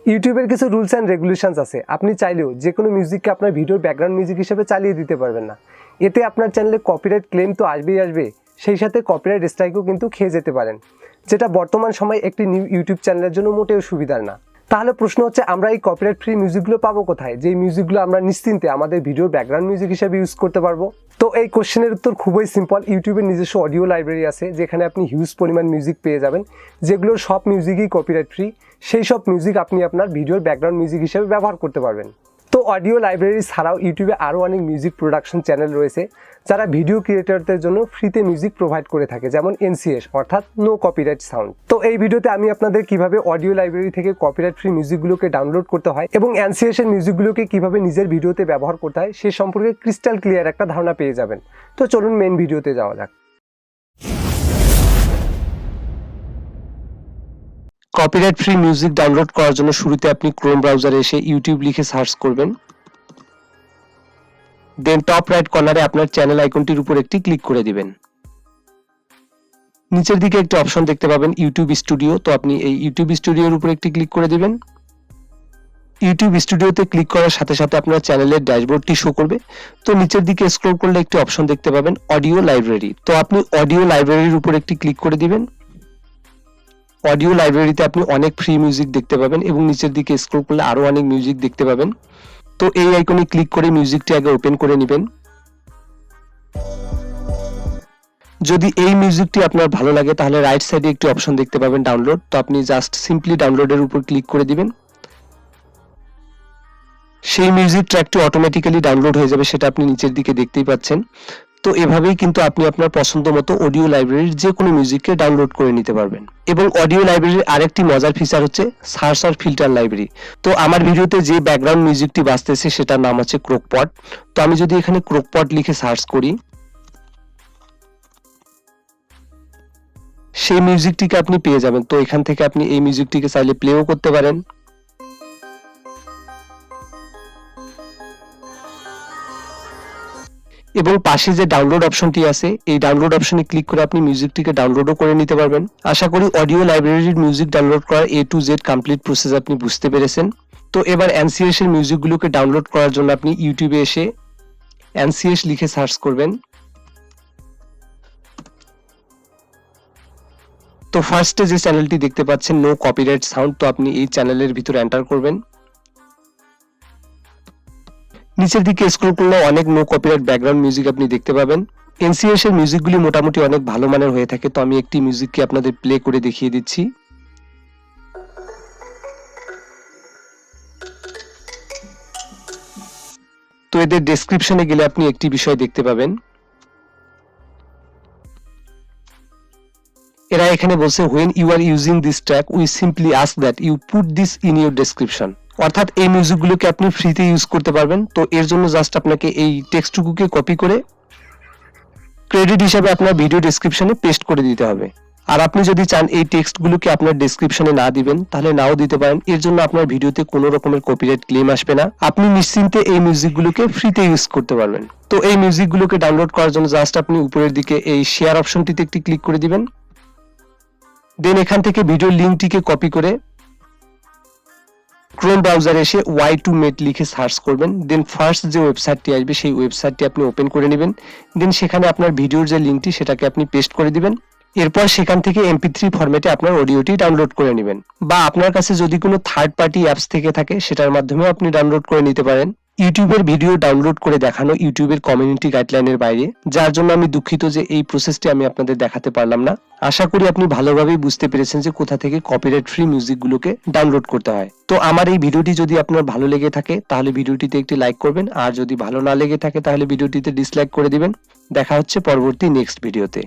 ইউটিউবের কিছু rules and regulations আছে। আপনি চাইলেও যে কোনো মিউজিককে আপনার ভিডিওর ব্যাকগ্রাউন্ড মিউজিক হিসেবে চালিয়ে দিতে পারবেন না। এতে আপনার চ্যানেলে কপিরাইট ক্লেম তো আসবেই আসবে, সেই সাথে কপিরাইট স্ট্রাইকও কিন্তু খেয়ে যেতে পারেন, যেটা বর্তমান সময়ে একটি নিউ ইউটিউব চ্যানেলের জন্য মোটেও সুবিধার না। তাহলে প্রশ্ন হচ্ছে, আমরা এই কপিরাইট ফ্রি মিউজিকগুলো পাবো কোথায়, যেই মিউজিকগুলো আমরা নিশ্চিন্তে আমাদের ভিডিওর ব্যাকগ্রাউন্ড মিউজিক হিসেবে ইউজ করতে পারবো? তো এই কোশ্চেনের উত্তর খুবই সিম্পল। ইউটিউবের নিজস্ব অডিও লাইব্রেরি আছে, যেখানে আপনি হিউজ পরিমাণ মিউজিক পেয়ে যাবেন, যেগুলোর সব মিউজিকই কপিরাইট ফ্রি। সেই সব মিউজিক আপনি আপনার ভিডিওর ব্যাকগ্রাউন্ড মিউজিক হিসেবে ব্যবহার করতে পারবেন। তো অডিও লাইব্রেরি ছাড়াও ইউটিউবে আরও অনেক মিউজিক প্রোডাকশন চ্যানেল রয়েছে, যারা ভিডিও ক্রিয়েটরদের জন্য ফ্রিতে মিউজিক প্রোভাইড করে থাকে, যেমন NCS অর্থাৎ নো কপিরাইট সাউন্ড। তো এই ভিডিওতে আমি আপনাদের কিভাবে অডিও লাইব্রেরি থেকে কপিরাইট ফ্রি মিউজিকগুলোকে ডাউনলোড করতে হয় এবং NCS এর মিউজিকগুলোকে কিভাবে নিজের ভিডিওতে ব্যবহার করতে হয় সে সম্পর্কে ক্রিস্টাল ক্লিয়ার একটা ধারণা পেয়ে যাবেন। তো চলুন মেইন ভিডিওতে যাওয়া যাক। কপিরাইট ফ্রি মিউজিক ডাউনলোড করার জন্য শুরুতে আপনি ক্রোম ব্রাউজারে এসে ইউটিউব লিখে সার্চ করবেন। দেন টপ রাইট কর্নারে আপনার চ্যানেল আইকনটির উপর একটি ক্লিক করে দিবেন। নিচের দিকে একটি অপশন দেখতে পাবেন ইউটিউব স্টুডিও। তো আপনি এই ইউটিউব স্টুডিওর উপর একটি ক্লিক করে দিবেন। ইউটিউব স্টুডিওতে ক্লিক করার সাথে সাথে আপনার চ্যানেলের ড্যাশবোর্ডটি শো করবে। তো নিচের দিকে স্ক্রল করলে একটি অপশন দেখতে পাবেন অডিও লাইব্রেরি। তো আপনি অডিও লাইব্রেরির উপর একটি ক্লিক করে দিবেন। অডিও লাইব্রেরিতে আপনি অনেক ফ্রি মিউজিক দেখতে পাবেন এবং নিচের দিকে স্ক্রল করলে আরো অনেক মিউজিক দেখতে পাবেন। তো এই আইকনে ক্লিক করে মিউজিকটি আগে ওপেন করে নেবেন। যদি এই মিউজিকটি আপনার ভালো লাগে তাহলে রাইট সাইডে একটি অপশন দেখতে পাবেন ডাউনলোড। তো আপনি জাস্ট সিম্পলি ডাউনলোডের উপর ক্লিক করে দিবেন। সেই মিউজিক ট্র্যাকটি অটোমেটিক্যালি ডাউনলোড হয়ে যাবে, সেটা আপনি নিচের দিকে দেখতেই পাচ্ছেন। তো এভাবেই কিন্তু আপনি আপনার পছন্দ মতো অডিও লাইব্রেরির যে কোনো মিউজিককে ডাউনলোড করে নিতে পারবেন। এবং অডিও লাইব্রেরির আরেকটি মজার ফিচার হচ্ছে সার্চ আর ফিল্টার লাইব্রেরি। তো আমার ভিডিওতে যে ব্যাকগ্রাউন্ড মিউজিকটি বাজতেছে সেটার নাম হচ্ছে ক্রোকপট। তো আমি যদি এখানে ক্রোকপট লিখে সার্চ করি, সেই মিউজিকটিকে আপনি পেয়ে যাবেন। তো এখান থেকে আপনি এই মিউজিকটিকে চাইলে প্লেও করতে পারেন। এবং পাশে যে ডাউনলোড অপশনটি আছে, এই ডাউনলোড অপশনে ক্লিক করে আপনি মিউজিকটিকে ডাউনলোডও করে নিতে পারবেন। আশা করি অডিও লাইব্রেরির মিউজিক ডাউনলোড করার A to Z complete process আপনি বুঝতে পেরেছেন। তো এবার NCS এর মিউজিকগুলোকে ডাউনলোড করার জন্য আপনি ইউটিউবে এসে NCS লিখে সার্চ করবেন। তো ফার্স্টে যে চ্যানেলটি দেখতে পাচ্ছেন নো কপিরাইট সাউন্ড, তো আপনি এই চ্যানেলের ভিতরে এন্টার করবেন। নিচের দিকে স্ক্রল করলে অনেক নো কপিরাইট ব্যাকগ্রাউন্ড মিউজিক আপনি দেখতে পাবেন। NCS এর মিউজিকগুলি মোটামুটি অনেক ভালো মানের হয়ে থাকে। তো আমি একটি মিউজিককে আপনাদের প্লে করে দেখিয়ে দিচ্ছি। তো এদের ডেসক্রিপশনে গেলে আপনি একটি বিষয় দেখতে পাবেন। এরা এখানে বলছে when you are using this track we simply ask that you put this in your description। অর্থাৎ এই মিউজিকগুলোকে আপনি ফ্রিতে ইউজ করতে পারবেন। তো এর জন্য জাস্ট আপনাকে এই টেক্সটটুকুকে কপি করে ক্রেডিট হিসেবে আপনার ভিডিও ডেসক্রিপশনে পেস্ট করে দিতে হবে। আর আপনি যদি চান এই টেক্সটগুলোকে আপনার ডেসক্রিপশনে না দিবেন তাহলে নাও দিতে পারেন। এর জন্য আপনার ভিডিওতে কোনো রকমের কপিরাইট ক্লেম আসবে না। আপনি নিশ্চিন্তে এই মিউজিকগুলোকে ফ্রিতে ইউজ করতে পারবেন। তো এই মিউজিকগুলোকে ডাউনলোড করার জন্য জাস্ট আপনি উপরের দিকে এই শেয়ার অপশনটিতে একটি ক্লিক করে দিবেন। দেন এখান থেকে ভিডিও লিংকটিকে কপি করে ক্রোম ব্রাউজারে এসে y2met লিখে সার্চ করবেন। দেন ফার্স্ট যে ওয়েবসাইটটি আসবে সেই ওয়েবসাইটটি আপনি ওপেন করে নেবেন। দেন সেখানে আপনার ভিডিওর যে লিংকটি সেটাকে আপনি পেস্ট করে দিবেন। এরপর সেখান থেকে MP3 ফরম্যাটে আপনার অডিওটি ডাউনলোড করে নেবেন। বা আপনার কাছে যদি কোনো থার্ড পার্টি অ্যাপস থেকে থাকে সেটার মাধ্যমেও আপনি ডাউনলোড করে নিতে পারেন। ইউটিউবের ভিডিও ডাউনলোড করে দেখানো ইউটিউবের কমিউনিটি গাইডলাইনের বাইরে, যার জন্য আমি দুঃখিত যে এই প্রসেসটি আমি আপনাদের দেখাতে পারলাম না। আশা করি আপনি ভালোভাবেই বুঝতে পেরেছেন যে কোথা থেকে কপিরাইট ফ্রি মিউজিকগুলোকে ডাউনলোড করতে হয়। তো আমার এই ভিডিওটি যদি আপনার ভালো লেগে থাকে তাহলে ভিডিওটিতে একটি লাইক করবেন, আর যদি ভালো না লেগে থাকে তাহলে ভিডিওটিতে ডিসলাইক করে দিবেন। দেখা হচ্ছে পরবর্তী নেক্সট ভিডিওতে।